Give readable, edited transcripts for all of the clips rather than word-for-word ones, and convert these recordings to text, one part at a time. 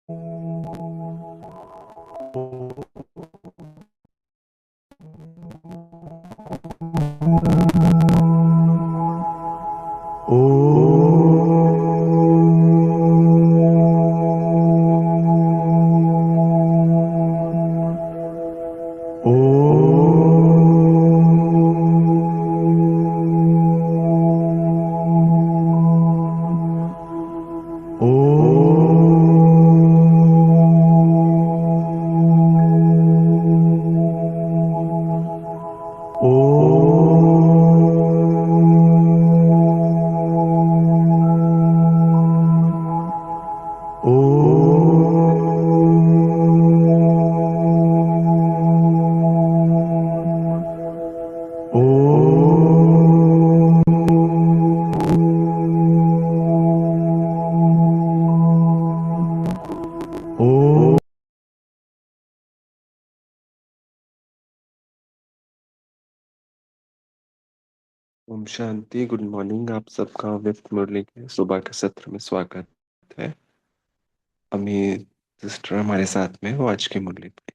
ओम Shanti. Good morning. आप सबका व्यक्त मुरली के सुबह के सत्र में स्वागत है। अमी सिस्टर हमारे साथ में वो आज की मुरली पे।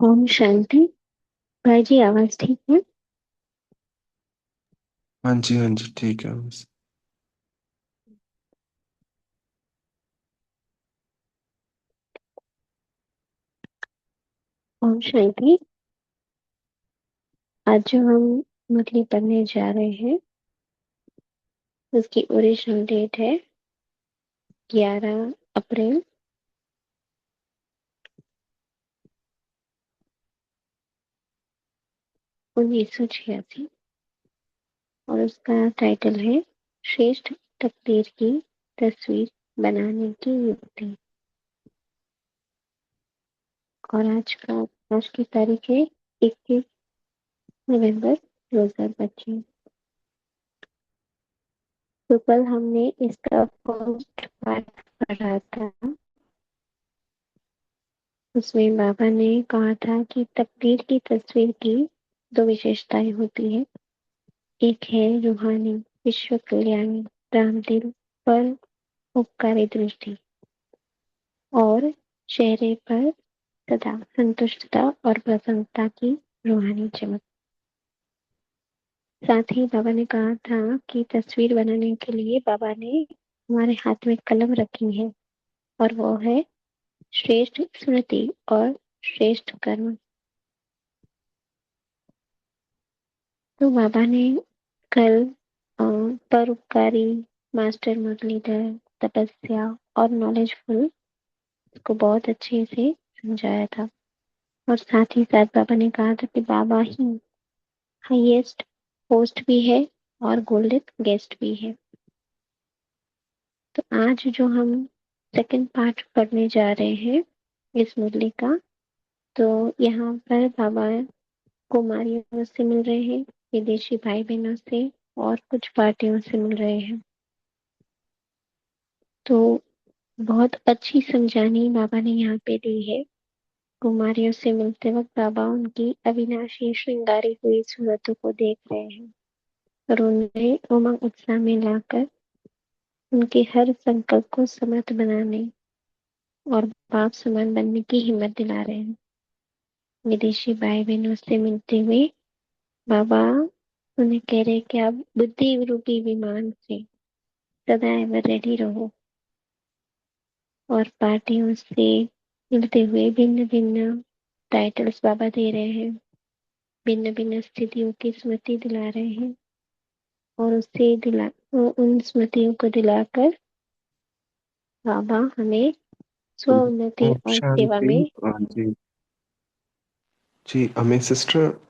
ओम शांति। भाई जी आवाज ठीक है? हाँ जी, हाँ जी, ठीक है बस। ओम शांति। आज जो हम मुरली पढ़ने जा रहे हैं उसकी ओरिजिनल डेट है 11 अप्रैल 1986 और उसका टाइटल है श्रेष्ठ तकदीर की तस्वीर बनाने की युक्ति। और आज की तारीख है 21 नवंबर 2025। तो कल हमने इसका फर्स्ट पार्ट पढ़ा था। उसमें बाबा ने कहा था कि तकदीर की तस्वीर की दो विशेषताएं होती है। एक है रूहानी विश्व कल्याणी रामदिल पर उपकारी दृष्टि और चेहरे पर सदा संतुष्टता और प्रसन्नता की रूहानी चमक। साथ ही बाबा ने कहा था कि तस्वीर बनाने के लिए बाबा ने हमारे हाथ में कलम रखी है और वो है श्रेष्ठ स्मृति और श्रेष्ठ कर्म। तो बाबा ने कल अ, परोपकारी मास्टर मुरलीधर तपस्या और नॉलेजफुल को बहुत अच्छे से समझाया था। और साथ ही साथ बाबा ने कहा था कि बाबा ही हाईएस्ट होस्ट भी है और गोल्डन गेस्ट भी है। तो आज जो हम सेकंड पार्ट पढ़ने जा रहे हैं इस मुरली का, तो यहाँ पर बाबा कुमारियों से मिल रहे हैं, विदेशी भाई बहनों से और कुछ पार्टियों से मिल रहे हैं। तो बहुत अच्छी समझानी बाबा ने यहाँ पे दी है। कुमारियों से मिलते वक्त बाबा उनकी अविनाशी श्रृंगारी हुई सूरतों को देख रहे हैं और उन्हें उमंग उत्साह में लाकर उनके हर संकल्प को समर्थ बनाने और बाप समान बनने की हिम्मत दिला रहे हैं। विदेशी भाई बहनों से मिलते हुए बाबा उन्हें कह रहे हैं कि आप बुद्धि रूपी विमान से सदैव रेडी रहो। और पार्टियों से मिलते हुए भिन्न भिन्न टाइटल्स बाबा दे रहे हैं, भिन्न भिन्न स्थितियों की स्मृति दिला रहे हैं और उन स्मृतियों को दिलाकर बाबा हमें स्व उन्नति ओम और सेवा शांति। में। हाँ जी, जी हमें सिस्टर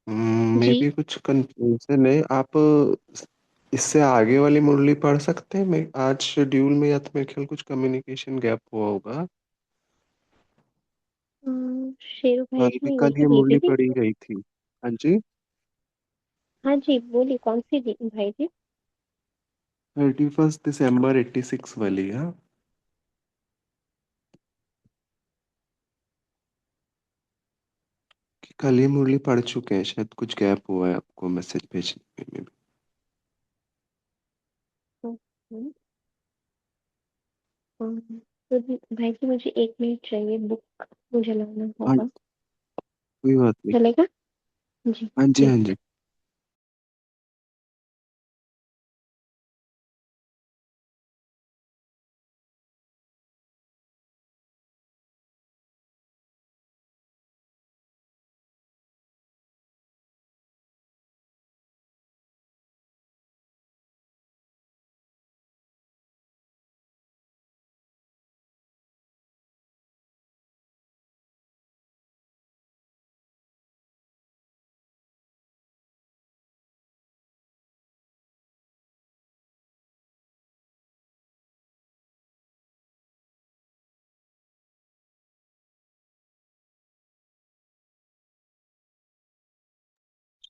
में जी। भी कुछ कंफ्यूजन है। आप इससे आगे वाली मुरली पढ़ सकते हैं? मैं आज शेड्यूल में या तो मेरे ख्याल कुछ कम्युनिकेशन गैप हुआ होगा। शेरू भाई कल जी भी ने कल यही ये भेजी मुरली थी। पढ़ी गई थी। हाँ जी। हाँ जी बोलिए, कौन सी भाई जी? 31 दिसंबर 86 वाली। हाँ, कि कल ये मुरली पढ़ चुके हैं, शायद कुछ गैप हुआ है आपको मैसेज भेजने में भी। हूँ। तो भाई जी मुझे 1 मिनट चाहिए, बुक मुझे लाना हाँ, होगा। कोई बात नहीं। चलेगा? जी हाँ जी, हाँ प्लीज। जी।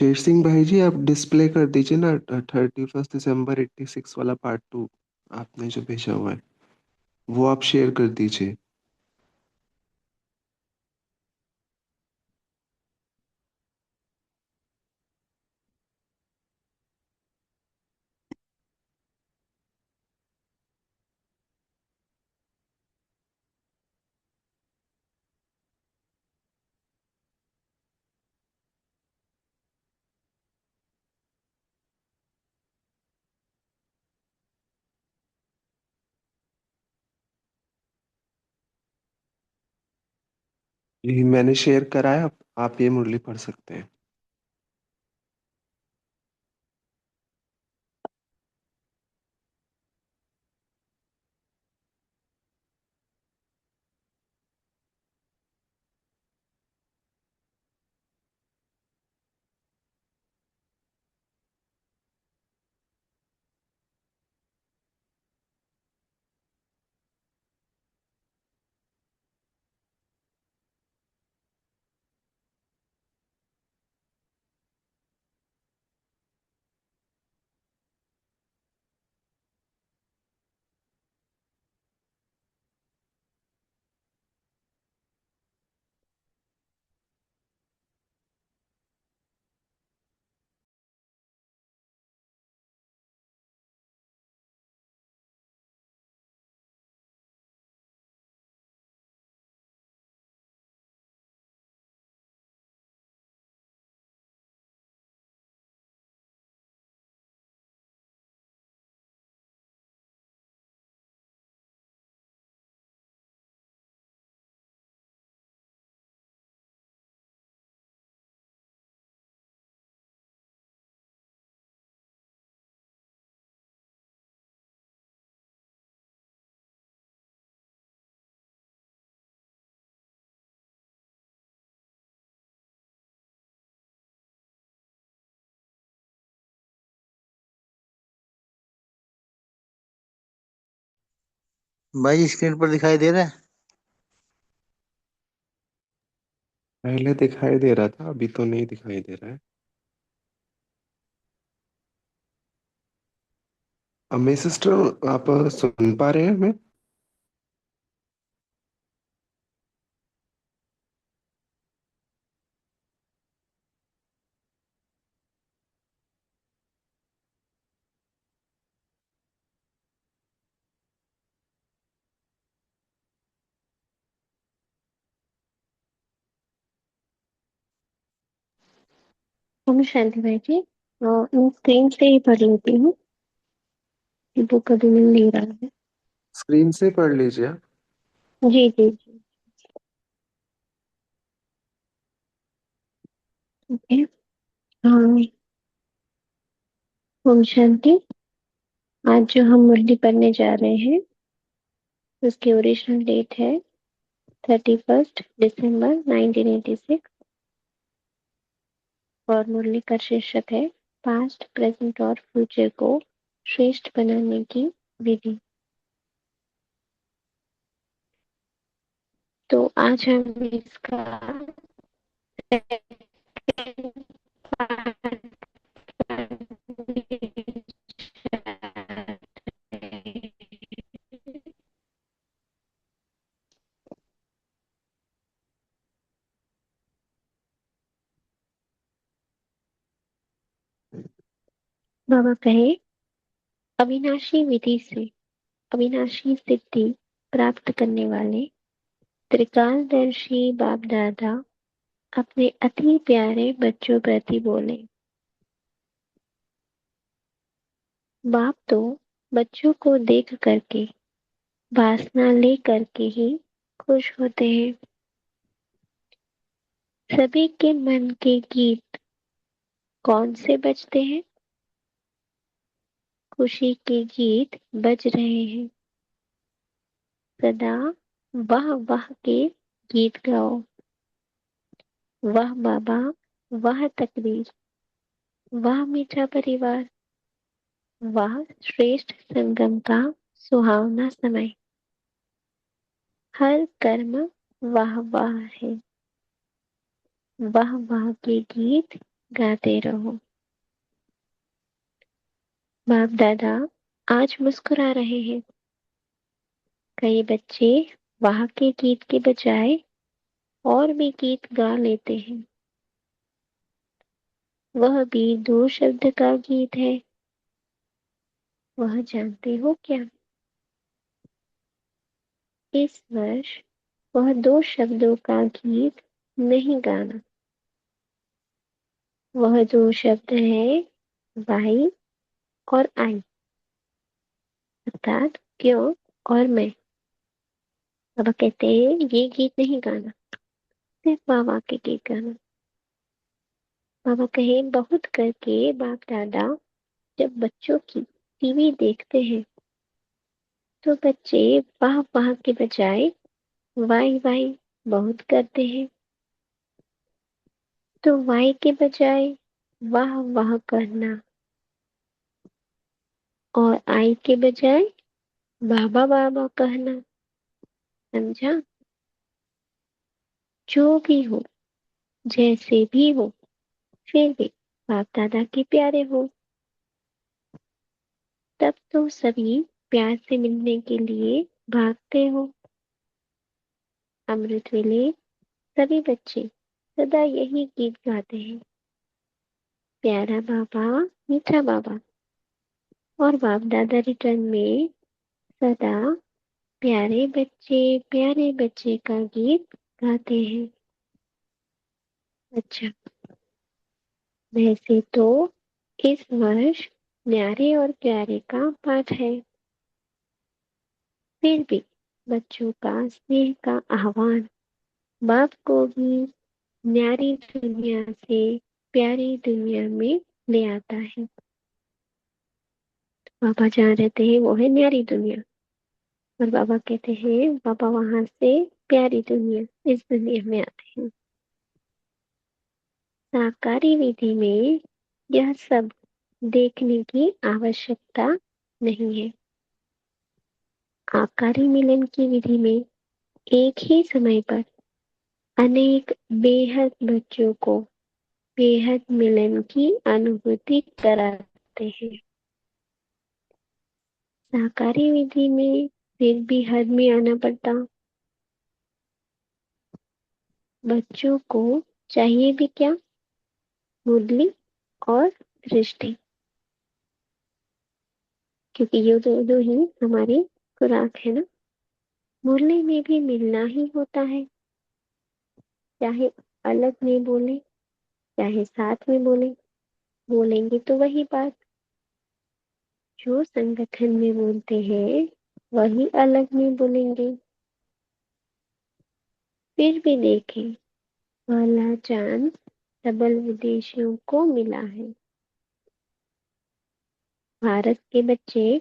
शेर सिंह भाई जी, आप डिस्प्ले कर दीजिए ना 31 दिसंबर 86 वाला पार्ट 2, आपने जो भेजा हुआ है वो आप शेयर कर दीजिए। जी मैंने शेयर करा है, आप ये मुरली पढ़ सकते हैं। भाई स्क्रीन पर दिखाई दे रहा है। पहले दिखाई दे रहा था, अभी तो नहीं दिखाई दे रहा है। अम्मे सिस्टर, आप सुन पा रहे हैं हमें? हम शांति भाई जी, मैं स्क्रीन से ही पढ़ लेती हूँ, बुक अभी मिल नहीं रहा है। स्क्रीन से पढ़ लीजिए आप। जी जी जी। ओके। हाँ। ओम शांति। आज जो हम मुरली पढ़ने जा रहे हैं उसकी ओरिजिनल डेट है 31 दिसंबर 1986, और मुरली का शीर्षक है पास्ट प्रेजेंट और फ्यूचर को श्रेष्ठ बनाने की विधि। तो आज हम इसका second part पढ़ने जा रहे हैं। बाबा कहे, अविनाशी विधि से अविनाशी सिद्धि प्राप्त करने वाले त्रिकालदर्शी बाप दादा अपने अति प्यारे बच्चों प्रति बोले, बाप तो बच्चों को देख करके वासना ले करके ही खुश होते हैं। सभी के मन के गीत कौन से बजते हैं? खुशी के गीत बज रहे हैं। सदा वाह वाह के गीत गाओ। वाह बाबा, वाह तकदीर, वाह मीठा परिवार, वाह श्रेष्ठ संगम का सुहावना समय। हर कर्म वाह वाह है। वाह वाह के गीत गाते रहो। बाप दादा आज मुस्कुरा रहे हैं। कई बच्चे वाह के गीत के बजाय और भी गीत गा लेते हैं। वह भी दो शब्द का गीत है। वह जानते हो क्या? इस वर्ष वह दो शब्दों का गीत नहीं गाना। वह दो शब्द है वाई और आई, अर्थात क्यों और मैं। बाबा कहते हैं ये गीत नहीं गाना, सिर्फ बाबा के गीत गाना। बाबा कहे बहुत करके बाप दादा जब बच्चों की टीवी देखते हैं तो बच्चे वाह वाह के बजाय वाई वाई बहुत करते हैं। तो वाई के बजाय वाह वाह करना और आई के बजाय बाबा बाबा कहना, समझा? जो भी हो, जैसे भी हो, फिर भी बाप दादा के प्यारे हो। तब तो सभी प्यार से मिलने के लिए भागते हो। अमृत वेले सभी बच्चे सदा यही गीत गाते हैं, प्यारा बाबा, मीठा बाबा। और बाप दादा रिटर्न में सदा प्यारे बच्चे का गीत गाते हैं। अच्छा, वैसे तो इस वर्ष न्यारे और प्यारे का पाठ है, फिर भी बच्चों का स्नेह का आह्वान बाप को भी न्यारी दुनिया से प्यारी दुनिया में ले आता है। बाबा जहाँ रहते हैं वो है न्यारी दुनिया, और बाबा कहते हैं बाबा वहां से प्यारी दुनिया इस दुनिया में आते हैं। साकारी विधि में यह सब देखने की आवश्यकता नहीं है। आकारी मिलन की विधि में एक ही समय पर अनेक बेहद बच्चों को बेहद मिलन की अनुभूति कराते हैं। साकारी विधि में फिर भी हद में आना पड़ता। बच्चों को चाहिए भी क्या? मुरली और दृष्टि, क्योंकि ये दो ही हमारी खुराक है ना। मुरली में भी मिलना ही होता है, चाहे अलग में बोले चाहे साथ में बोले, बोलेंगे तो वही बात। जो संगठन में बोलते हैं वही अलग में बोलेंगे। फिर भी देखें, पहला चांस डबल विदेशियों को मिला है। भारत के बच्चे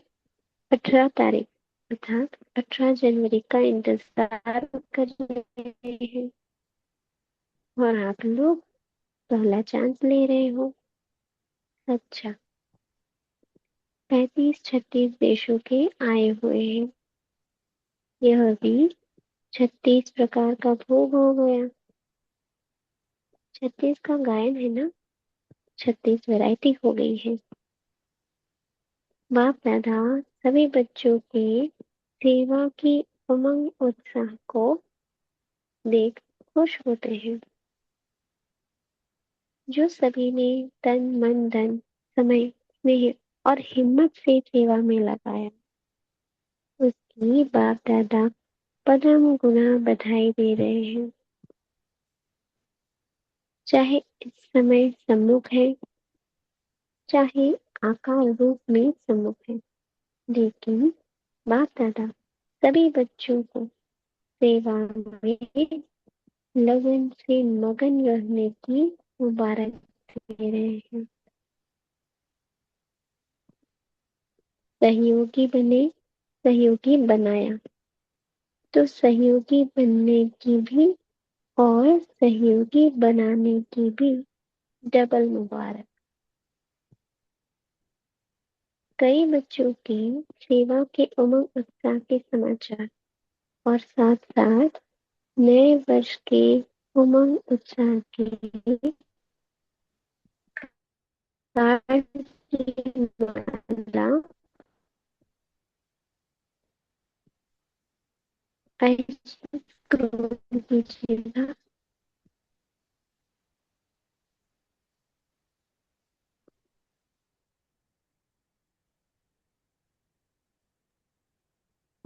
18 तारीख अर्थात 18 जनवरी का इंतजार कर रहे हैं, और आप लोग पहला चांस ले रहे हो। अच्छा, 35-36 देशों के आए हुए हैं। यह भी 36 प्रकार का भोग हो गया। 36 का गायन है ना, 36 वैरायटी हो गई है। बाप दादा सभी बच्चों के सेवा की उमंग उत्साह को देख खुश होते हैं। जो सभी ने तन मन धन समय स्नेह और हिम्मत से सेवा में लगाया। उसकी बाप दादा परम गुना बधाई दे रहे हैं। चाहे इस समय सम्मुख है, चाहे आकार रूप में सम्मुख है, लेकिन बाप दादा सभी बच्चों को सेवा में लगन से मगन रहने की मुबारक दे रहे हैं। सहयोगी बने, सहयोगी बनाया, तो सहयोगी बनने की भी और सहयोगी बनाने की भी डबल मुबारक। कई बच्चों की सेवा के उमंग उत्साह के समाचार और साथ साथ नए वर्ष के उमंग उत्साह के कार्ड की माला स्क्रॉल कीजिएगा।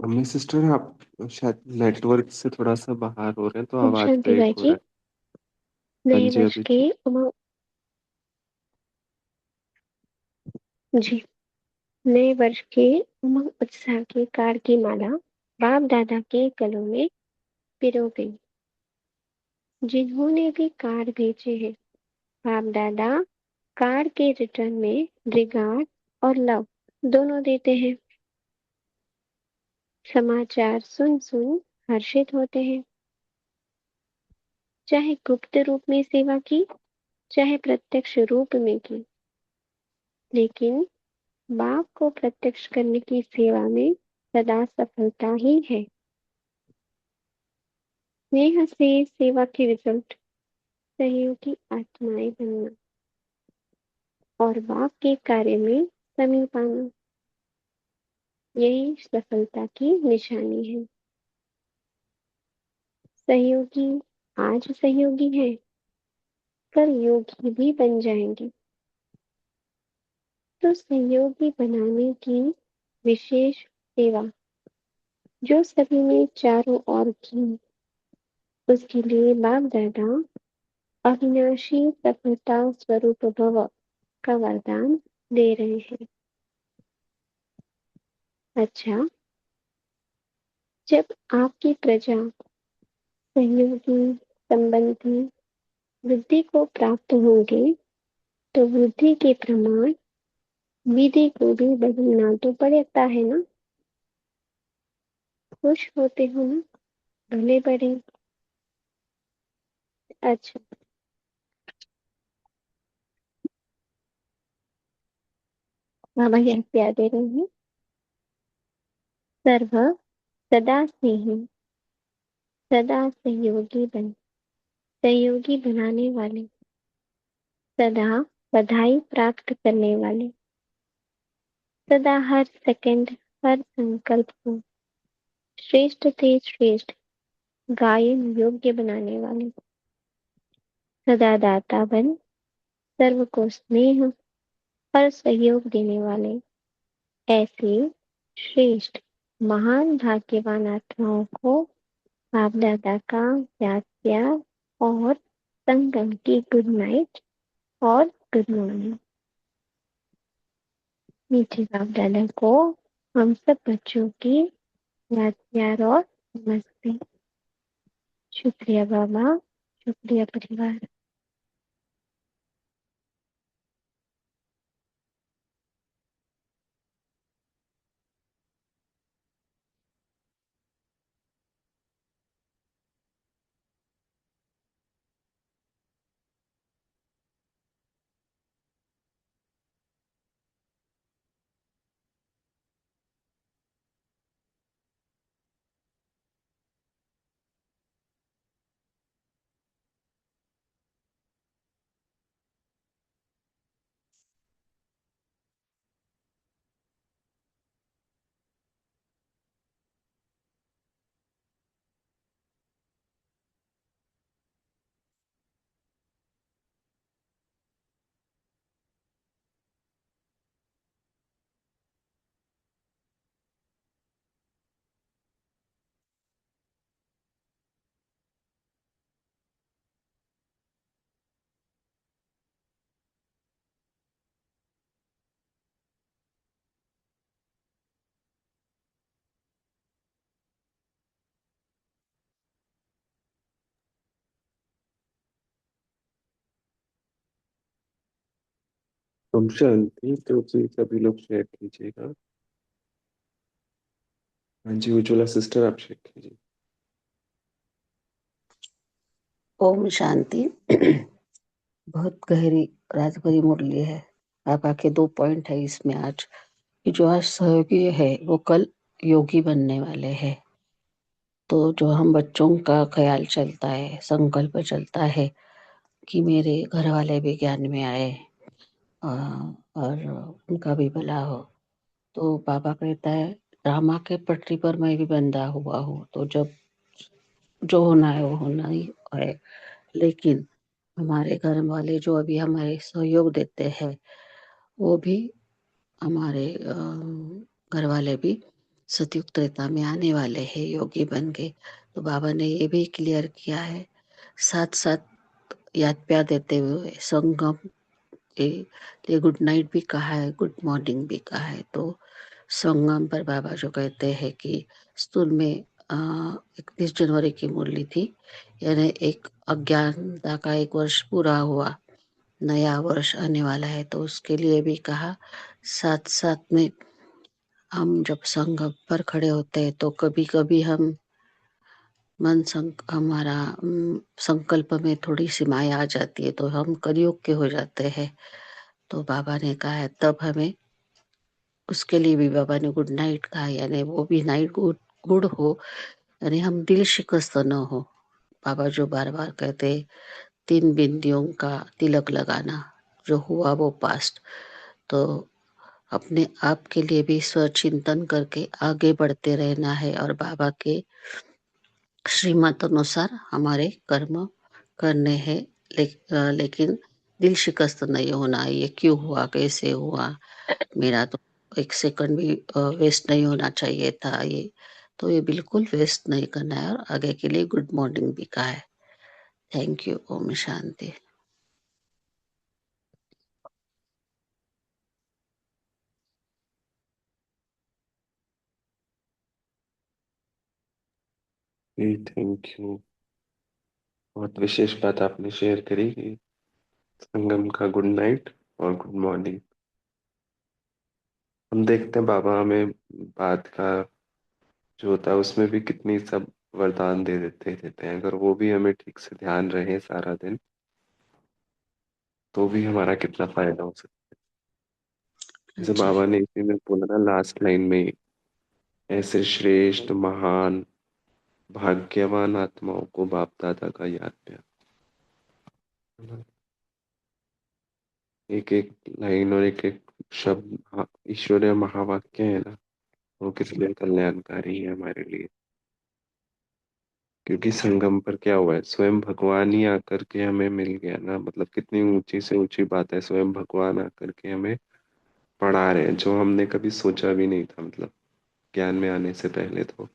मम्मी सिस्टर, आप शायद नेटवर्क से थोड़ा सा बाहर हो रहे हैं तो ओम आवाज शांति ब्रेक बाई हो जी। रहा है। हाँ नए जी, वर्ष अभी के ठीक। उमंग जी नए वर्ष के उमंग उत्साह के कार्ड की माला बाप दादा के गलों में पिरो गई। जिन्होंने भी कार्ड भेजे हैं, बाप दादा कार्ड के रिटर्न में रिगार्ड और लव दोनों देते हैं। समाचार सुन सुन हर्षित होते हैं। चाहे गुप्त रूप में सेवा की, चाहे प्रत्यक्ष रूप में की, लेकिन बाप को प्रत्यक्ष करने की सेवा में सदा सफलता ही है। स्नेह से सेवा के रिजल्ट सहयोगी आत्माएं बनना और बाप के कार्य में समीप पाना, यही सफलता की निशानी है। सहयोगी आज सहयोगी है, कल योगी भी बन जाएंगे। तो सहयोगी बनाने की विशेष सेवा जो सभी ने चारों ओर की, उसके लिए बाप दादा अविनाशी सफलता स्वरूप भव का वरदान दे रहे हैं। अच्छा, जब आपकी प्रजा सहयोगी संबंधी वृद्धि को प्राप्त होंगे, तो वृद्धि के प्रमाण विधि को भी बदलना तो पड़ता है ना। खुश होते हो ना, भले बड़े। अच्छा, बाबा यह प्यार दे रहे हैं। सर्व सदा स्नेही, सदा सहयोगी बन, सहयोगी बनाने वाले, सदा बधाई प्राप्त करने वाले, सदा हर सेकंड हर संकल्प को श्रेष्ठ से श्रेष्ठ गायन योग्य बनाने वाले, सदा दाता बन, सर्व को स्नेह और सहयोग देने वाले, ऐसे श्रेष्ठ महान भाग्यवान आत्माओं को बाप दादा का याद प्यार और संगम की गुड नाइट और गुड मॉर्निंग। मीठे बाप दादा को हम सब बच्चों की याद प्यार और नमस्ते। शुक्रिया बाबा, शुक्रिया परिवार। ओम शांति। तो जी सभी लोग शेयर कीजिएगा। हाँ जी, उज्ज्वला सिस्टर आप शेयर कीजिए। ओम शांति। बहुत गहरी रात भरी मुरली है। पापा के 2 पॉइंट है इसमें आज कि जो आज सहयोगी है वो कल योगी बनने वाले हैं। तो जो हम बच्चों का ख्याल चलता है, संकल्प चलता है कि मेरे घर वाले भी ज्ञान में आए और उनका भी भला हो। तो पापा कहता है ड्रामा के पटरी पर मैं भी बंधा हुआ हूँ, तो जब जो होना है वो होना ही है। लेकिन हमारे घर वाले जो अभी हमारे सहयोग देते हैं वो भी हमारे घर वाले भी सतयुग त्रेता में आने वाले हैं योगी बन के। तो बाबा ने ये भी क्लियर किया है, साथ साथ याद प्यार देते हुए संगम के लिए गुड नाइट भी कहा है, गुड मॉर्निंग भी कहा है। तो संगम पर बाबा जो कहते हैं कि स्कूल में 31 जनवरी की मुरली थी, यानी एक अज्ञानता का 1 वर्ष पूरा हुआ, नया वर्ष आने वाला है। तो उसके लिए भी कहा, साथ साथ में हम जब संगम पर खड़े होते हैं तो कभी कभी हम हमारा संकल्प में थोड़ी सी माया आ जाती है, तो हम कलयुग के हो जाते हैं। तो बाबा ने कहा है तब हमें उसके लिए भी बाबा ने गुड नाइट कहा, यानी वो भी नाइट गुड गुड हो, यानी हम दिल शिकस्त न हो। बाबा जो बार बार कहते 3 बिंदियों का तिलक लगाना, जो हुआ वो पास्ट। तो अपने आप के लिए भी स्वचिंतन करके आगे बढ़ते रहना है और बाबा के श्रीमत अनुसार हमारे कर्म करने हैं। लेकिन दिल शिकस्त नहीं होना, ये क्यों हुआ, कैसे हुआ, मेरा तो 1 सेकंड भी वेस्ट नहीं होना चाहिए था। ये बिल्कुल वेस्ट नहीं करना है और आगे के लिए गुड मॉर्निंग भी कहा है। Thank you. ओम शांति। जी थैंक यू। बहुत विशेष बात आपने शेयर करी कि संगम का गुड नाइट और गुड मॉर्निंग। हम देखते हैं बाबा हमें बात का जो होता है उसमें भी कितनी सब वरदान दे देते हैं। अगर वो भी हमें ठीक से ध्यान रहे सारा दिन तो भी हमारा कितना फायदा हो सकता है। जैसे जी। बाबा ने इसी में बोला ना लास्ट लाइन में, ऐसे श्रेष्ठ महान भाग्यवान आत्माओं को बाप दादा का याद प्यार। एक एक लाइन और एक एक शब्द ईश्वरीय महावाक्य है ना, वो किस लिए कल्याणकारी है हमारे लिए। क्योंकि संगम पर क्या हुआ है, स्वयं भगवान ही आकर के हमें मिल गया ना। मतलब कितनी ऊंची से ऊंची बात है, स्वयं भगवान आकर के हमें पढ़ा रहे हैं जो हमने कभी सोचा भी नहीं था, मतलब ज्ञान में आने से पहले तो।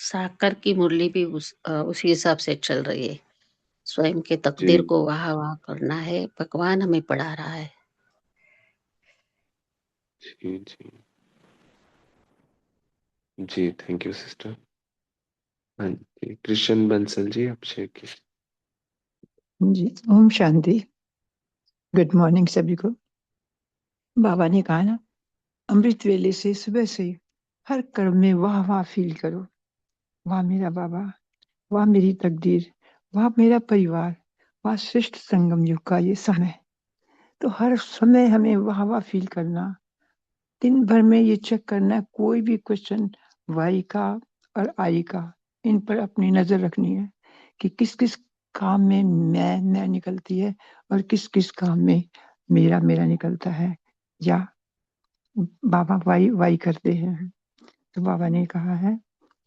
साकर की मुरली भी उसी हिसाब से चल रही है। स्वयं के तकदीर जी को वाह वाह करना है, भगवान हमें पढ़ा रहा है। जी जी। जी थैंक यू सिस्टर। हाँ जी, कृष्ण बंसल जी आप शेयर कीजिए। जी ओम शांति। गुड मॉर्निंग सभी को। बाबा ने कहा ना, अमृत वेले से सुबह से हर कर्म में वाह वाह फील करो। वाह मेरा बाबा, वाह मेरी तकदीर, वाह मेरा परिवार, वाह श्रेष्ठ संगम युग का ये समय। तो हर समय हमें वाह वाह फील करना, दिन भर में ये चेक करना, कोई भी क्वेश्चन वाई का और आई का, इन पर अपनी नजर रखनी है कि किस किस काम में मैं निकलती है और किस किस काम में मेरा मेरा निकलता है, या बाबा वाई वाई करते हैं। तो बाबा ने कहा है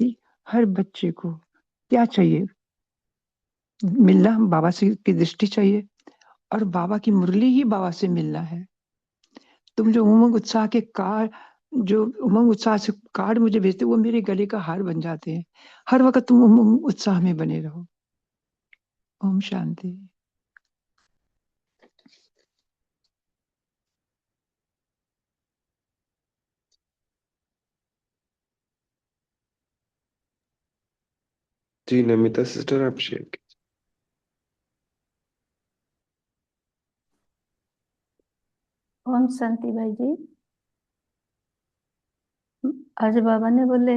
कि हर बच्चे को क्या चाहिए, मिलना बाबा से की दृष्टि चाहिए और बाबा की मुरली ही बाबा से मिलना है। तुम जो उमंग उत्साह के कार जो उमंग उत्साह से कार्ड मुझे भेजते, वो मेरे गले का हार बन जाते हैं। हर वक्त तुम उमंग उत्साह में बने रहो। ओम शांति। जी नमिता सिस्टर आप शेयर कीजिए। ओम शांति भाई जी। आज बाबा ने बोले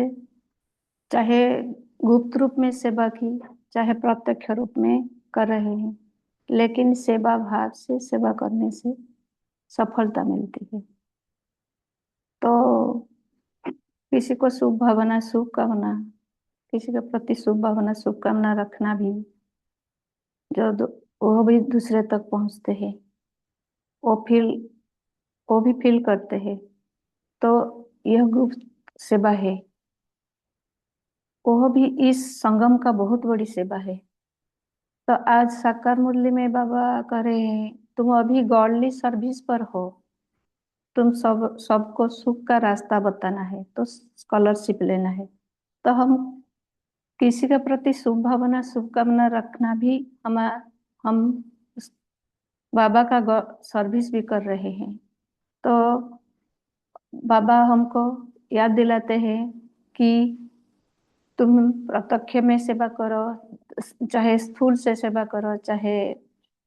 चाहे गुप्त रूप में सेवा की, चाहे प्रत्यक्ष रूप में कर रहे हैं, लेकिन सेवा भाव से सेवा करने से सफलता मिलती है। तो किसी को शुभ भावना, शुभकामना, किसी के प्रति शुभ भावना, शुभकामना रखना भी, जो वो भी दूसरे तक पहुंचते हैं, वो फील वो भी फील करते हैं। तो यह गुप्त सेवा है, वह भी इस संगम का बहुत बड़ी सेवा है। तो आज साकार मुरली में बाबा कह रहे हैं, तुम अभी गॉडली सर्विस पर हो, तुम सबको सुख का रास्ता बताना है, तो स्कॉलरशिप लेना है। तो हम किसी के प्रति शुभ भावना, शुभकामना रखना भी हम उस बाबा का सर्विस भी कर रहे हैं। तो बाबा हमको याद दिलाते हैं कि तुम प्रत्यक्ष में सेवा करो, चाहे स्थूल से सेवा करो, चाहे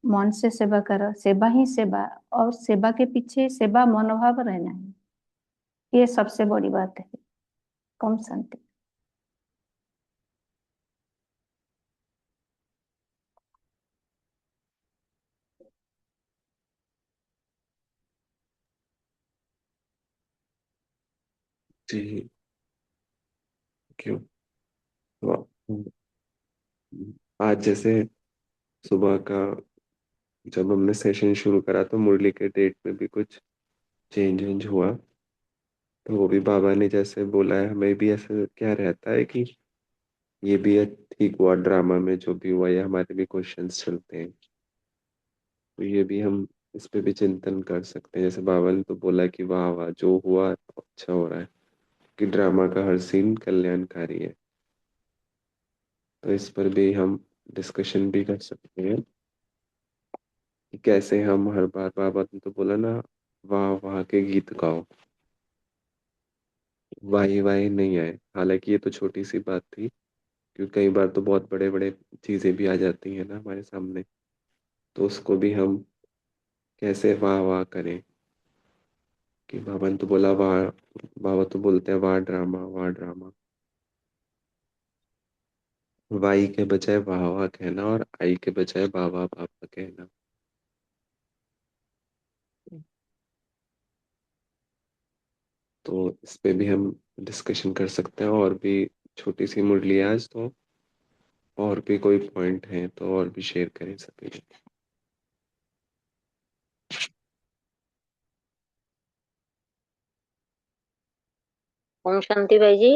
मन से सेवा करो, सेवा ही सेवा, और सेवा के पीछे सेवा मनोभाव रहना है, ये सबसे बड़ी बात है। कम शांति। जी क्यों? तो आज जैसे सुबह का जब हमने सेशन शुरू करा तो मुरली के डेट में भी कुछ चेंज हुआ। तो वो भी बाबा ने जैसे बोला है, हमें भी ऐसा क्या रहता है कि ये भी ठीक हुआ, ड्रामा में जो भी हुआ, ये हमारे भी क्वेश्चंस चलते हैं। तो ये भी हम इस पे भी चिंतन कर सकते हैं। जैसे बाबा ने तो बोला कि वाह वाह जो हुआ अच्छा हो रहा है, कि ड्रामा का हर सीन कल्याणकारी है। तो इस पर भी हम डिस्कशन भी कर सकते हैं कि कैसे हम हर बार, बाबा ने तो बोला ना, वाह वाह के गीत गाओ, वाही वाही नहीं आए। हालांकि ये तो छोटी सी बात थी, क्योंकि कई बार तो बहुत बड़े बड़े चीजें भी आ जाती हैं ना हमारे सामने। तो उसको भी हम कैसे वाह वाह करें, कि बाबा ने तो बोला वाह, बाबा तो बोलते हैं वाह ड्रामा, वाह ड्रामा। वाई के बजाय वाह वाह कहना, और आई के बजाय बाबा बाबा कहना। तो इस पे भी हम डिस्कशन कर सकते हैं। और भी छोटी सी मुरली है आज, तो और भी कोई पॉइंट है तो और भी शेयर करें सभी। ओम शांति भाई जी।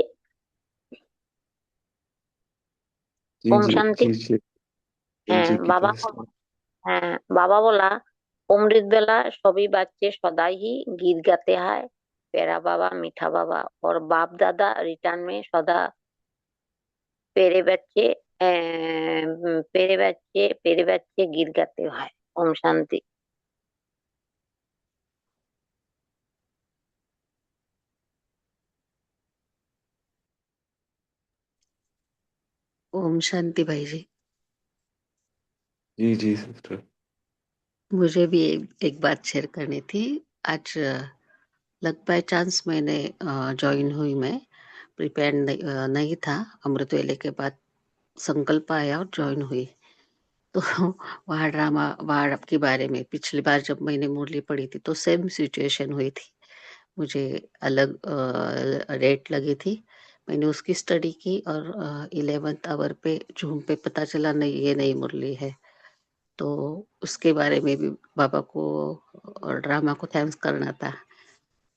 जी ओम जी शांति। जी जी। जी की বাবা फास्ट। হ্যাঁ, বাবা বলা অমৃত বেলা সবই বাচ্চে সদাই ही गीत गाते हैं, प्यारा बाबा मीठा बाबा और बाप दादा रिटर्न में सदा पेरे बच्चे पेरे बच्चे गीत गाते हैं। ओम शांति। ओम शांति भाई जी। जी जी सिस्टर। मुझे भी एक बात शेयर करनी थी। आज लक बाय चांस मैंने ज्वाइन हुई। मैं प्रिपेयर नहीं था। अमृत वेले के बाद संकल्प आया और ज्वाइन हुई। तो वहाँ ड्रामा वार के बारे में पिछली बार जब मैंने मुरली पढ़ी थी तो सेम सिचुएशन हुई थी। मुझे अलग रेट लगी थी। मैंने उसकी स्टडी की और 11th आवर पे जूम पे पता चला नहीं, ये नई मुरली है। तो उसके बारे में भी बाबा को और ड्रामा को थैंक्स करना था।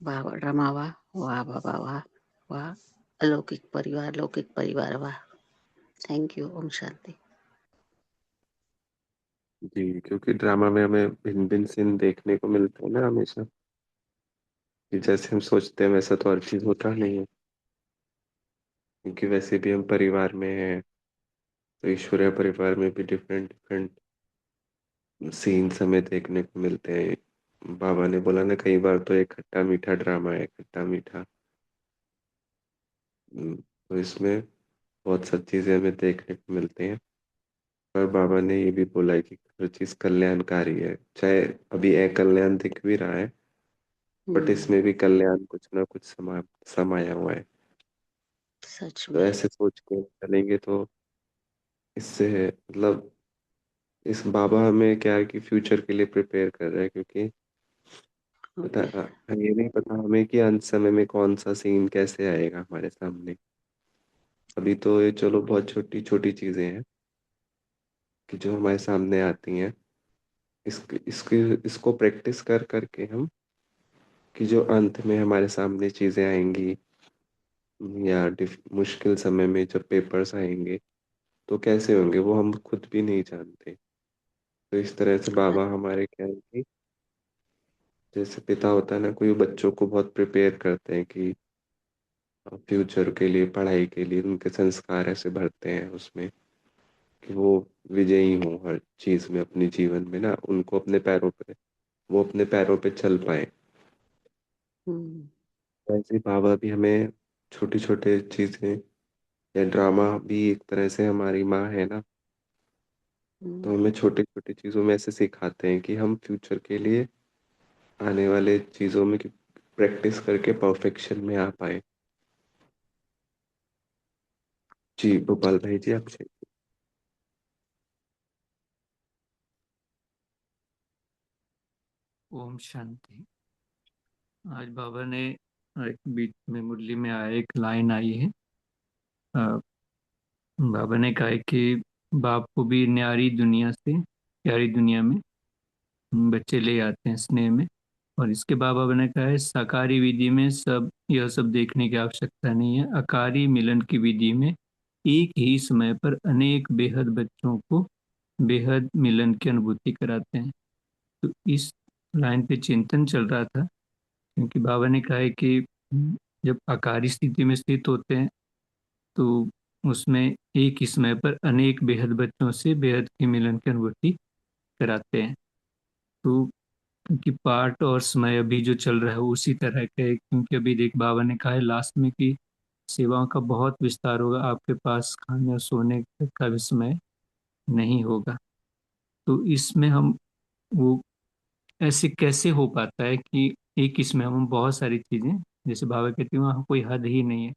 वाह वाह ड्रामा, वाह वाह बाबा, वाह वाह अलौकिक परिवार, वाह। Thank you. ओम शांति। जी, क्योंकि ड्रामा में हमें भिन्न भिन्न सीन देखने को मिलते हैं ना हमेशा, कि जैसे हम सोचते हैं वैसा तो हर चीज होता नहीं है। क्योंकि वैसे भी हम परिवार में हैं, तो ईश्वरीय परिवार में भी डिफरेंट डिफरेंट सीन्स हमें देखने को मिलते हैं। बाबा ने बोला ना, कई बार तो एक खट्टा मीठा ड्रामा है, खट्टा मीठा। तो इसमें बहुत सारी चीजें हमें देखने को मिलती हैं। पर बाबा ने ये भी बोला है कि हर चीज कल्याणकारी है, चाहे अभी अकल्याण दिख भी रहा है, बट इसमें भी कल्याण कुछ ना कुछ समाया हुआ है। सच तो में। ऐसे सोच के चलेंगे तो इससे मतलब इस बाबा हमें क्या है कि फ्यूचर के लिए प्रिपेयर कर रहे हैं, क्योंकि पता ओके। ये नहीं पता हमें कि अंत समय में कौन सा सीन कैसे आएगा हमारे सामने। अभी तो ये चलो बहुत छोटी छोटी चीजें हैं कि जो हमारे सामने आती हैं, इसको प्रैक्टिस कर करके हम कि जो अंत में हमारे सामने चीजें आएंगी या मुश्किल समय में जब पेपर्स आएंगे तो कैसे होंगे वो हम खुद भी नहीं जानते। तो इस तरह से बाबा हमारे क्या है कि जैसे पिता होता है ना, कोई बच्चों को बहुत प्रिपेयर करते हैं कि फ्यूचर के लिए पढ़ाई के लिए उनके संस्कार ऐसे भरते हैं उसमें कि वो विजयी हों हर चीज में अपने जीवन में ना, उनको अपने पैरों पे वो अपने पैरों पे चल पाए। हम्म। वैसे ही बाबा भी हमें छोटी छोटी चीजें या ड्रामा भी एक तरह से हमारी माँ है ना, तो हम्म। हमें छोटी छोटी चीजों में ऐसे सिखाते हैं कि हम फ्यूचर के लिए आने वाले चीजों में प्रैक्टिस करके परफेक्शन में आ पाए। जी भोपाल भाई जी आपसे। ओम शांति। आज बाबा ने एक बीच में मुरली में आया एक लाइन आई है। अ, बाबा ने कहा है कि बाप को भी न्यारी दुनिया से प्यारी दुनिया में बच्चे ले आते हैं स्नेह में। और इसके बाद बाबा ने कहा है साकारी विधि में सब यह सब देखने की आवश्यकता नहीं है। अकारी मिलन की विधि में एक ही समय पर अनेक बेहद बच्चों को बेहद मिलन की अनुभूति कराते हैं। तो इस लाइन पे चिंतन चल रहा था, क्योंकि बाबा ने कहा है कि जब आकारी स्थिति में स्थित होते हैं तो उसमें एक ही समय पर अनेक बेहद बच्चों से बेहद के मिलन की अनुभूति कराते हैं। तो क्योंकि पाठ और समय अभी जो चल रहा है वो उसी तरह का है, क्योंकि अभी देख बाबा ने कहा है लास्ट में कि सेवाओं का बहुत विस्तार होगा, आपके पास खाने और सोने का भी समय नहीं होगा। तो इसमें हम वो ऐसे कैसे हो पाता है कि एक इसमें हम बहुत सारी चीजें, जैसे बाबा कहते हैं वहाँ कोई हद ही नहीं है,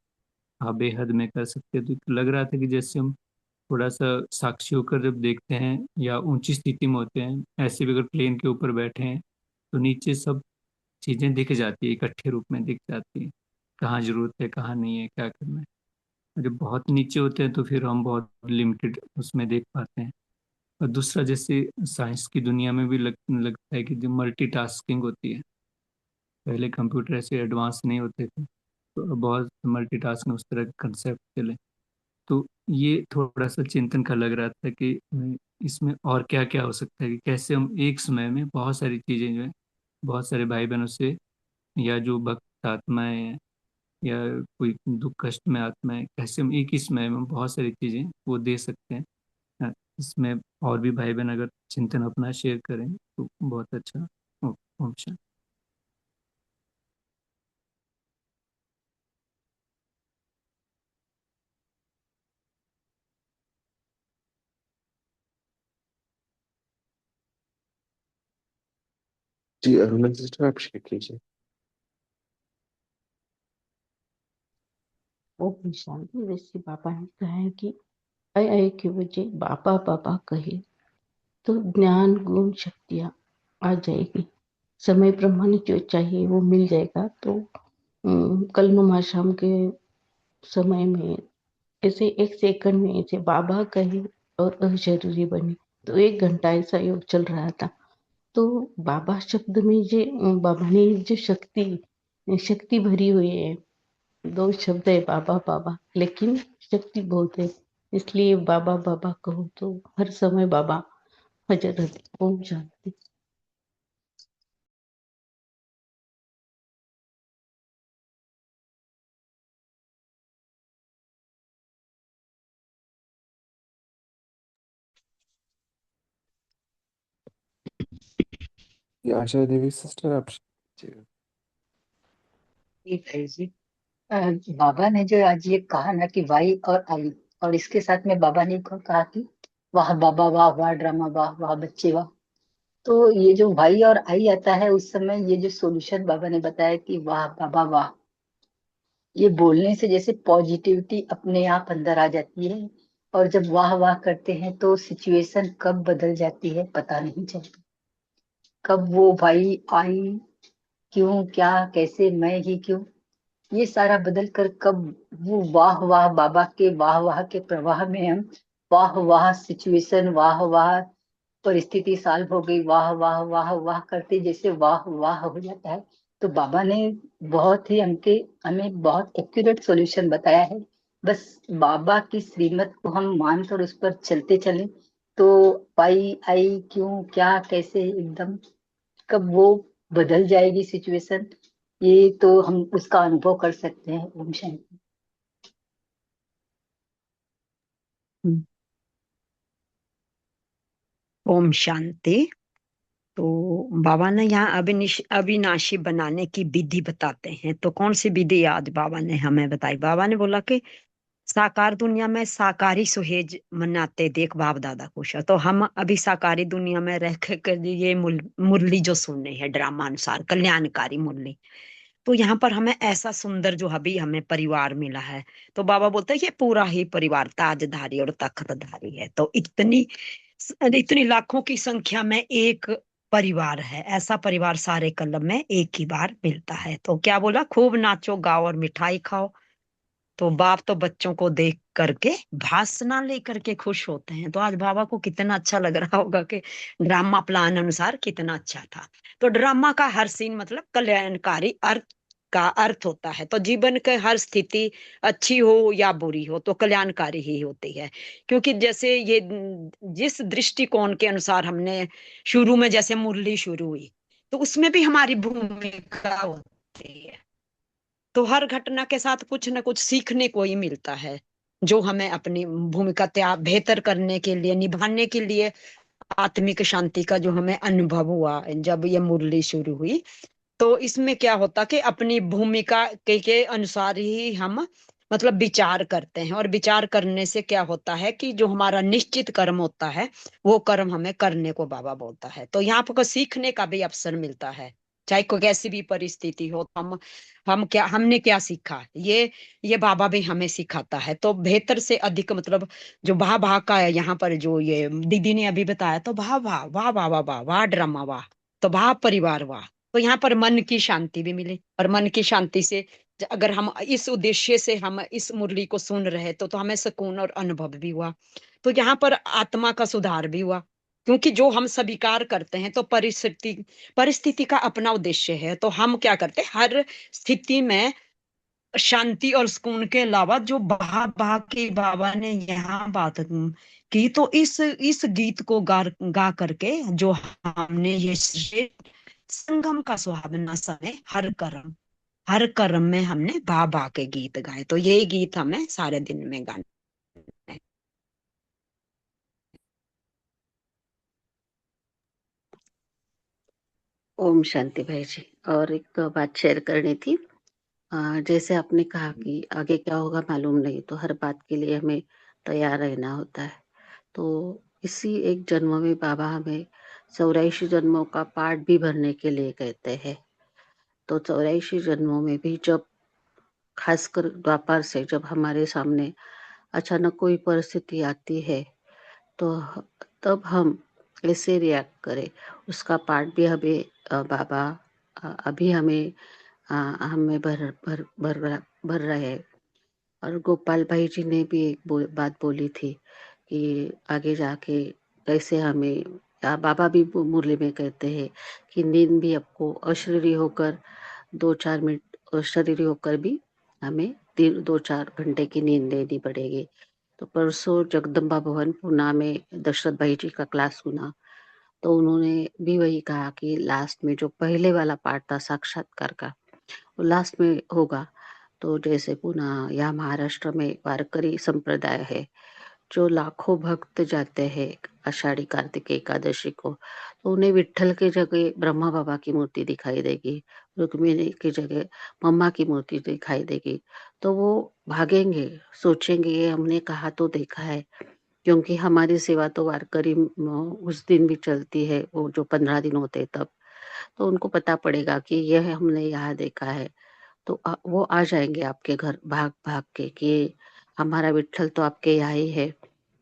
आप बेहद में कर सकते हैं। तो लग रहा था कि जैसे हम थोड़ा सा साक्षी होकर जब देखते हैं या ऊंची स्थिति में होते हैं, ऐसे भी अगर प्लेन के ऊपर बैठे हैं तो नीचे सब चीजें दिख जाती है, इकट्ठे रूप में दिख जाती है, कहाँ जरूरत है कहाँ नहीं है क्या करना है। और जब बहुत नीचे होते हैं तो फिर हम बहुत लिमिटेड उसमें देख पाते हैं। और दूसरा जैसे साइंस की दुनिया में भी लगता है कि जो मल्टीटास्किंग होती है, पहले कंप्यूटर ऐसे एडवांस नहीं होते थे तो अब बहुत मल्टीटास्किंग उस तरह के कंसेप्ट चले। तो ये थोड़ा सा चिंतन का लग रहा था कि इसमें और क्या क्या हो सकता है, कि कैसे हम एक समय में बहुत सारी चीजें जो है बहुत सारे भाई बहनों से, या जो भक्त आत्माएं हैं या कोई दुख कष्ट में आत्मा है, कैसे हम एक ही समय में बहुत सारी चीजें वो दे सकते हैं। इसमें और भी भाई बहन अगर चिंतन अपना शेयर करें तो बहुत अच्छा। ओम शांति। जी अरुणा सिस्टर आप शेयर कीजिए। ओम शांति। जैसे बाबा ने कहा है कि आय आय की वजह बाबा बाबा कहे तो ज्ञान गुण शक्तियाँ आ जाएगी, समय प्रमाण जो चाहिए वो मिल जाएगा। तो कल नुमा शाम के समय में ऐसे एक सेकंड में ऐसे बाबा कहे और अशरीरी बने, तो 1 घंटा ऐसा योग चल रहा था। तो बाबा शब्द में जो बाबा ने जो शक्ति शक्ति भरी हुई है, 2 शब्द है बाबा बाबा, लेकिन शक्ति बहुत है। इसलिए बाबा बाबा कहो तो हर समय बाबा हाजिर रहते। ओम शांति। जी आशा देवी सिस्टर आप शेयर कीजिए। ठीक है जी। बाबा ने जो आज ये कहा ना कि वाई और आई, और इसके साथ में बाबा ने को कहा कि वाह बाबा वाह वाह ड्रामा वाह वाह बच्चे वाह। तो ये जो वाई और आई आता है उस समय ये जो सॉल्यूशन बाबा ने बताया कि वाह बाबा वाह, ये बोलने से जैसे पॉजिटिविटी अपने आप अंदर आ जाती है। और जब वाह वाह करते हैं तो सिचुएशन कब बदल जाती है पता नहीं चलता। कब वो भाई आई, क्यों, क्या, कैसे, मैं ही क्यों, ये सारा बदल कर कब वो वाह वाह बाबा के वाह वाह के प्रवाह में हम वाह वाह सिचुएशन, वाह वाह परिस्थिति सॉल्व हो गई, वाह वाह वाह वाह करते जैसे वाह वाह हो जाता है। तो बाबा ने बहुत ही हमें बहुत एक्यूरेट सॉल्यूशन बताया है। बस बाबा की श्रीमत को हम मानकर उस पर चलते चलें तो पाई आई क्यों क्या कैसे एकदम कब वो बदल जाएगी सिचुएशन, ये तो हम उसका अनुभव कर सकते हैं। ओम शांति। हम्म, ओम शांति। तो बाबा ने यहाँ अविनाशी बनाने की विधि बताते हैं। तो कौन सी विधि आज बाबा ने हमें बताई? बाबा ने बोला कि साकार दुनिया में साकारी सुहेज मनाते देख बाप दादा खुश है। तो हम अभी साकारी दुनिया में रह के ये मुरली जो सुन रहे हैं ड्रामा अनुसार कल्याणकारी मुरली, तो यहाँ पर हमें ऐसा सुंदर जो अभी हमें परिवार मिला है। तो बाबा बोलते हैं ये पूरा ही परिवार ताजधारी और तख्तधारी है। तो इतनी इतनी लाखों की संख्या में एक परिवार है। ऐसा परिवार सारे कलम में एक ही बार मिलता है। तो क्या बोला? खूब नाचो गाओ और मिठाई खाओ। तो बाप तो बच्चों को देख करके भाषणा लेकर के खुश होते हैं। तो आज बाबा को कितना अच्छा लग रहा होगा कि ड्रामा प्लान अनुसार कितना अच्छा था। तो ड्रामा का हर सीन मतलब कल्याणकारी अर्थ का अर्थ होता है। तो जीवन के हर स्थिति अच्छी हो या बुरी हो तो कल्याणकारी ही होती है। क्योंकि जैसे ये जिस दृष्टिकोण के अनुसार हमने शुरू में जैसे मुरली शुरू हुई तो उसमें भी हमारी भूमिका होती है। तो हर घटना के साथ कुछ ना कुछ सीखने को ही मिलता है जो हमें अपनी भूमिका त्याग बेहतर करने के लिए निभाने के लिए आत्मिक शांति का जो हमें अनुभव हुआ जब ये मुरली शुरू हुई। तो इसमें क्या होता कि अपनी भूमिका के अनुसार ही हम मतलब विचार करते हैं। और विचार करने से क्या होता है कि जो हमारा निश्चित कर्म होता है वो कर्म हमें करने को बाबा बोलता है। तो यहाँ पर सीखने का भी अवसर मिलता है। चाहे कोई कैसी भी परिस्थिति हो तो हमने क्या सीखा ये बाबा भी हमें सिखाता है। तो बेहतर से अधिक मतलब जो वाह वाह का है यहाँ पर जो ये दीदी ने अभी बताया तो वाह वाह वाह वाह वाह वाह वाह ड्रामा वाह, तो वाह परिवार वाह। तो यहाँ पर मन की शांति भी मिली। और मन की शांति से अगर हम इस उद्देश्य से हम इस मुरली को सुन रहे तो हमें सुकून और अनुभव भी हुआ। तो यहाँ पर आत्मा का सुधार भी हुआ। क्योंकि जो हम स्वीकार करते हैं तो परिस्थिति का अपना उद्देश्य है। तो हम क्या करते हैं हर स्थिति में शांति और सुकून के अलावा जो बहा के बाबा ने यहाँ बात की तो इस गीत को गा करके जो हमने ये संगम का सुहावना समय हर कर्म में हमने बहा के गीत गाए। तो यही गीत हमें सारे दिन में गाने हैं। ओम शांति भाई जी। और एक बात शेयर करनी थी। जैसे आपने कहा कि आगे क्या होगा मालूम नहीं, तो हर बात के लिए हमें तैयार रहना होता है। तो इसी एक जन्म में बाबा हमें 84 जन्मों का पाठ भी भरने के लिए कहते हैं। तो 84 जन्मों में भी जब खासकर द्वापर से जब हमारे सामने अचानक कोई परिस्थिति आती है तो तब हम कैसे रिएक्ट करें, उसका पाठ भी हमें बाबा अभी हमें भर रहे हैं। और गोपाल भाई जी ने भी एक बात बोली थी कि आगे जाके कैसे हमें बाबा भी मुरली में कहते हैं कि नींद भी आपको अशरीरी होकर 2-4 मिनट अशरीरी होकर भी हमें 2-4 घंटे की नींद लेनी पड़ेगी। तो परसों जगदम्बा भवन पूना में दशरथ भाई जी का क्लास सुना तो उन्होंने भी वही कहा कि लास्ट में जो पहले वाला पार्ट था साक्षात्कार का वो लास्ट में होगा। तो जैसे पुणे या महाराष्ट्र में वारकरी संप्रदाय है जो लाखों भक्त जाते हैं आषाढ़ी कार्तिक एकादशी को, तो उन्हें विट्ठल की जगह ब्रह्मा बाबा की मूर्ति दिखाई देगी, रुक्मिणी की जगह मम्मा की मूर्ति दिखाई देगी। तो वो भागेंगे, सोचेंगे ये हमने कहा तो देखा है क्योंकि हमारी सेवा तो वारकरी उस दिन भी चलती है, वो जो 15 दिन होते हैं तब। तो उनको पता पड़ेगा कि यह हमने यहाँ देखा है, तो वो आ जाएंगे आपके घर भाग भाग के कि हमारा विट्ठल तो आपके यहाँ ही है।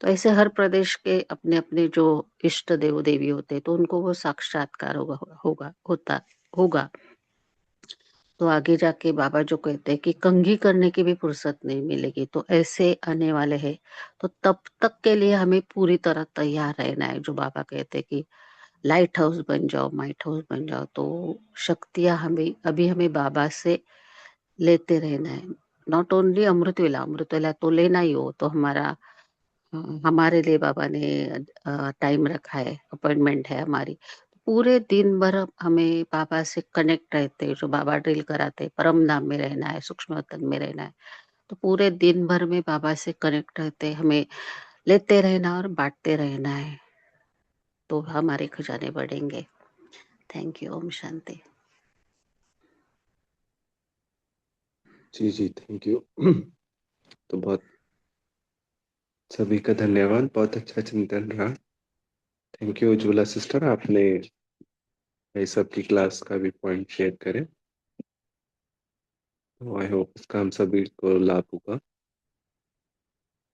तो ऐसे हर प्रदेश के अपने अपने जो इष्ट देव देवी होते हैं, तो उनको वो साक्षात्कार होगा। तो आगे जाके बाबा जो कहते हैं कि कंघी करने की भी फुर्सत नहीं मिलेगी, तो ऐसे आने वाले हैं। तो तब तक के लिए हमें पूरी तरह तैयार रहना है। जो बाबा कहते हैं कि लाइट हाउस बन जाओ, माइट हाउस बन जाओ। तो शक्तियां हमें बाबा से लेते रहना है। नॉट ओनली अमृत वेला तो लेना ही हो, तो हमारे लिए बाबा ने टाइम रखा है, अपॉइंटमेंट है हमारी। पूरे दिन भर हमें बाबा से कनेक्ट रहते हैं। जो बाबा ड्रिल कराते हैं, परम धाम में रहना है, सूक्ष्म वतन में रहना है। तो पूरे दिन भर में बाबा से कनेक्ट रहते हैं, हमें लेते रहना और बांटते रहना है, तो हमारे खजाने बढ़ेंगे। Thank you. ओम शांति। जी जी, थैंक यू। तो बहुत सभी का धन्यवाद, बहुत अच्छा चिंतन रहा। थैंक यू उज्ज्वला सिस्टर, आपने भाई सबकी क्लास का भी पॉइंट शेयर करे। तो आई होप इसका हम सभी को लाभ होगा।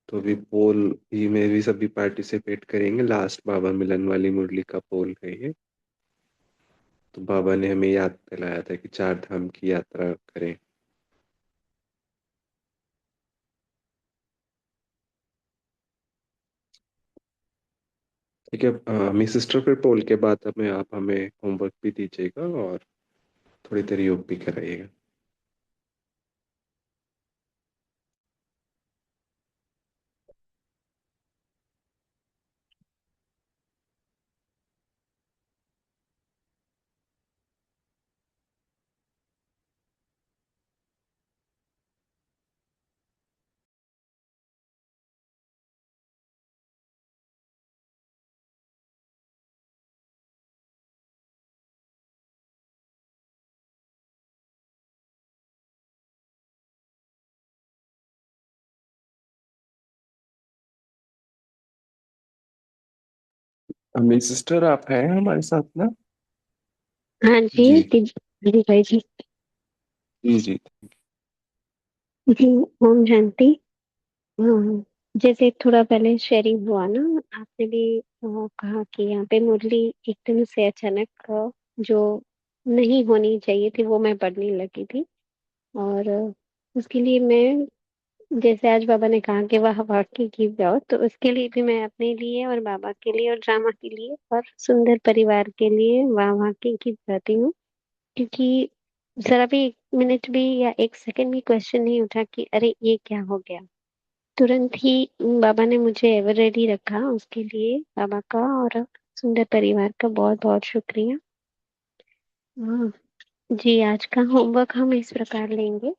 तो अभी पोल ही में भी सभी पार्टिसिपेट करेंगे। लास्ट बाबा मिलन वाली मुरली का पोल है ये। तो बाबा ने हमें याद दिलाया था कि 4 धाम की यात्रा करें। ठीक है, हमें सिस्टर फिर पोल के बाद हमें आप हमें होमवर्क भी दीजिएगा और थोड़ी देर योग भी कराइएगा। हमें सिस्टर आप हैं हमारे साथ ना? हाँ जी, जी दीदी भाई जी। जी जी। जी, ओम शांति। हाँ, जैसे थोड़ा पहले शेयरिंग हुआ ना, आपने भी कहा कि यहाँ पे मुरली एकदम से अचानक जो नहीं होनी चाहिए थी वो मैं पढ़ने लगी थी। और उसके लिए मैं, जैसे आज बाबा ने कहा कि वाह वाकई गीत गाओ, तो उसके लिए भी मैं अपने लिए और बाबा के लिए और ड्रामा के लिए और सुंदर परिवार के लिए वाह वाकई गीत गाती हूँ। क्योंकि जरा भी 1 मिनट भी या 1 सेकंड भी क्वेश्चन नहीं उठा कि अरे ये क्या हो गया। तुरंत ही बाबा ने मुझे एवर रेडी रखा। उसके लिए बाबा का और सुंदर परिवार का बहुत बहुत शुक्रिया। हाँ, जी, आज का होमवर्क हम इस प्रकार लेंगे।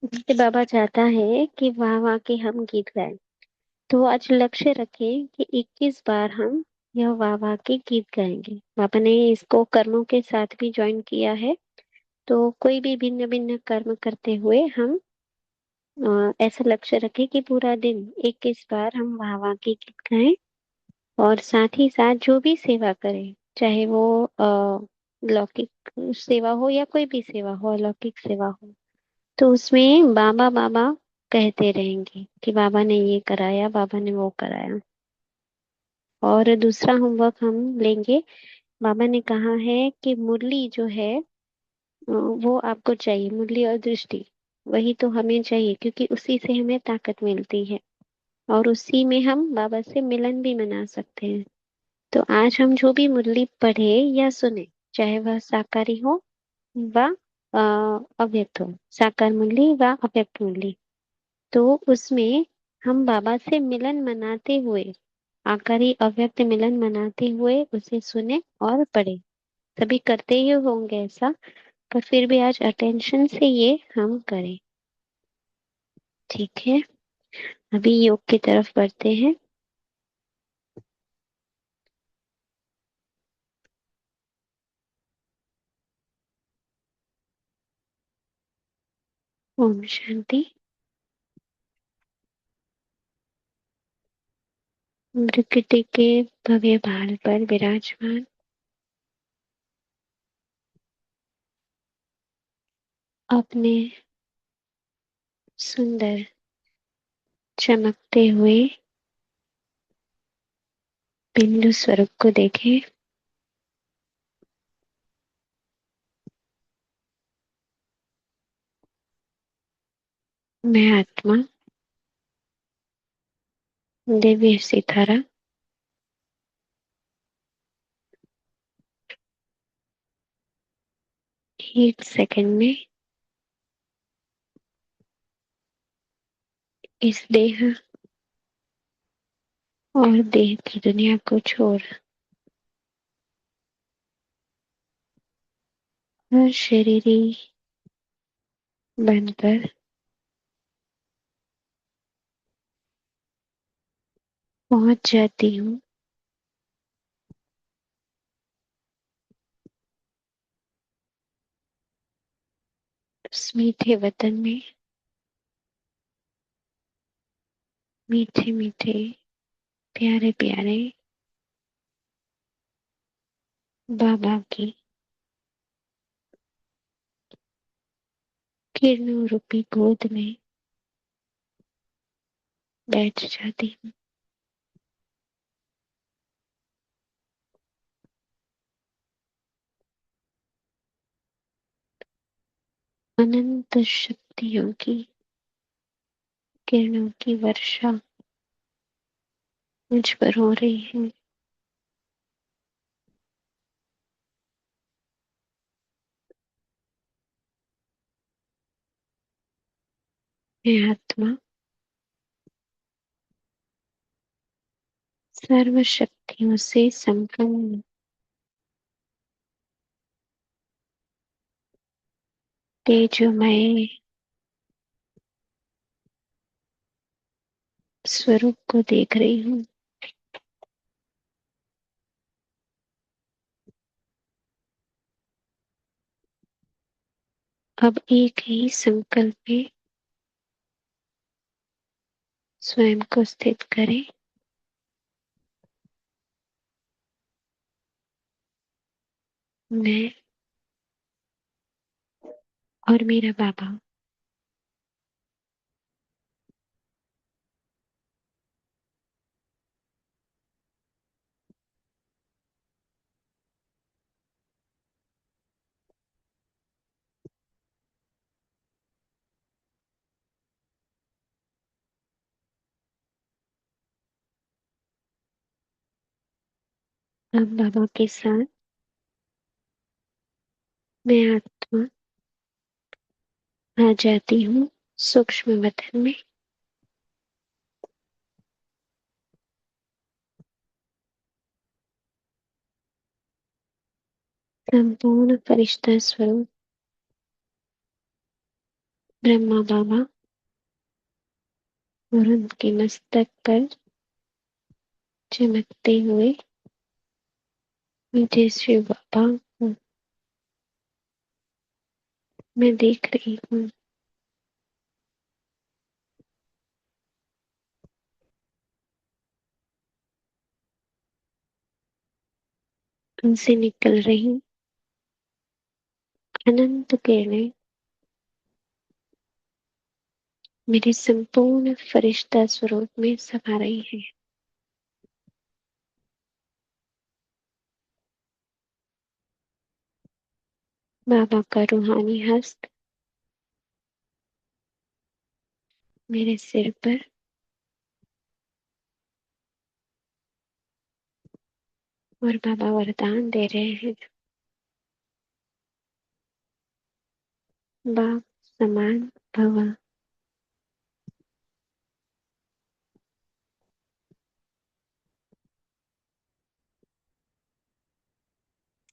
जैसे बाबा चाहता है कि वाह वाह के हम गीत गाएं, तो आज लक्ष्य रखें कि 21 बार हम यह वाह वाह के गीत गाएंगे। बाबा ने इसको कर्मों के साथ भी ज्वाइन किया है। तो कोई भी भिन्न भिन्न कर्म करते हुए हम ऐसा लक्ष्य रखें कि पूरा दिन 21 बार हम वाह वाह के गीत गाएं। और साथ ही साथ जो भी सेवा करें, चाहे वो लौकिक सेवा हो या कोई भी सेवा हो, अलौकिक सेवा हो, तो उसमें बाबा बाबा कहते रहेंगे कि बाबा ने ये कराया, बाबा ने वो कराया। और दूसरा होमवर्क हम लेंगे। बाबा ने कहा है कि मुरली जो है वो आपको चाहिए, मुरली और दृष्टि वही तो हमें चाहिए, क्योंकि उसी से हमें ताकत मिलती है और उसी में हम बाबा से मिलन भी मना सकते हैं। तो आज हम जो भी मुरली पढ़े या सुने, चाहे वह साकारी हो व अव्यक्त हो, साकार मुरली व अव्यक्त मुरली, तो उसमें हम बाबा से मिलन मनाते हुए, आकारी अव्यक्त मिलन मनाते हुए उसे सुने और पढ़े। सभी करते ही होंगे ऐसा, पर फिर भी आज अटेंशन से ये हम करें। ठीक है, अभी योग की तरफ बढ़ते हैं। ओम शांति। प्रकृति के भव्य भाल पर विराजमान अपने सुंदर चमकते हुए बिंदु स्वरूप को देखें। मैं आत्मा दिव्य सितारा एक सेकंड में इस देह और देह की दुनिया को छोड़ हर शरीरी बनकर पहुंच जाती हूँ उस मीठे वतन में, मीठे मीठे प्यारे प्यारे बाबा की किरणों रूपी गोद में बैठ जाती हूँ। अनंत शक्तियों की किरणों की वर्षा मुझ पर हो रही है। मैं आत्मा सर्व शक्तियों से संपन्न तेजोमय स्वरूप को देख रही हूँ। अब एक ही संकल्प में स्वयं को स्थित करें। मैं और मेरा बाबा अब बाबा के साथ मैं आत्मा आ जाती हूँ सूक्ष्म वतन में। संपूर्ण फरिश्ता स्वरूप ब्रह्मा बाबा और उनके मस्तक पर चमकते हुए मुझे शिव बाबा को मैं देख रही हूँ। उनसे निकल रही अनंत किरणें मेरे संपूर्ण फरिश्ता स्वरूप में समा रही है। बाबा का रूहानी हस्त मेरे सिर पर और बाबा वरदान दे रहे हैं। बाप समान भव।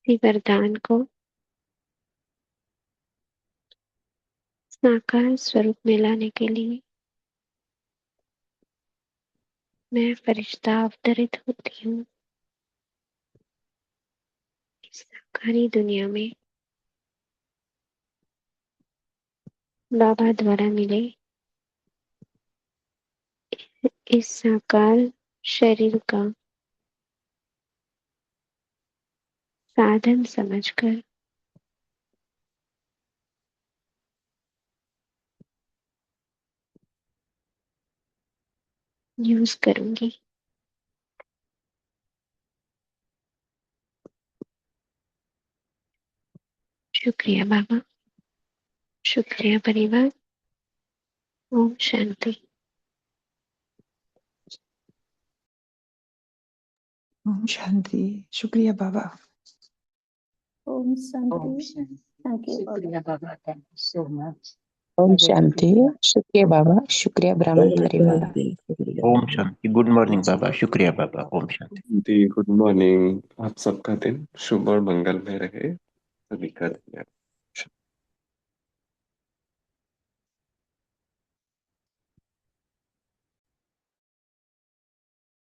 इसी वरदान को साकार स्वरूप में लाने के लिए मैं फरिश्ता अवतरित होती हूँ इस साकारी दुनिया में। बाबा द्वारा मिले इस साकार शरीर का साधन समझकर यूज करूंगी। शुक्रिया बाबा, शुक्रिया परिवार। ओम शांति। ओम शांति। शुक्रिया बाबा। ओम ओम शांति। शांति। थैंक यू बाबा। शुक्रिया बाबा, thank you so much. Om very Shanti. शुक्रिया। शुक्रिया बाबा, शुक्रिया ब्राह्मण परिवार। ओम शांति। गुड मॉर्निंग बाबा। शुक्रिया बाबा। ओम शांति। दी गुड मॉर्निंग। आप सबका दिन शुभ और मंगलमय रहे। सभी का धन्यवाद।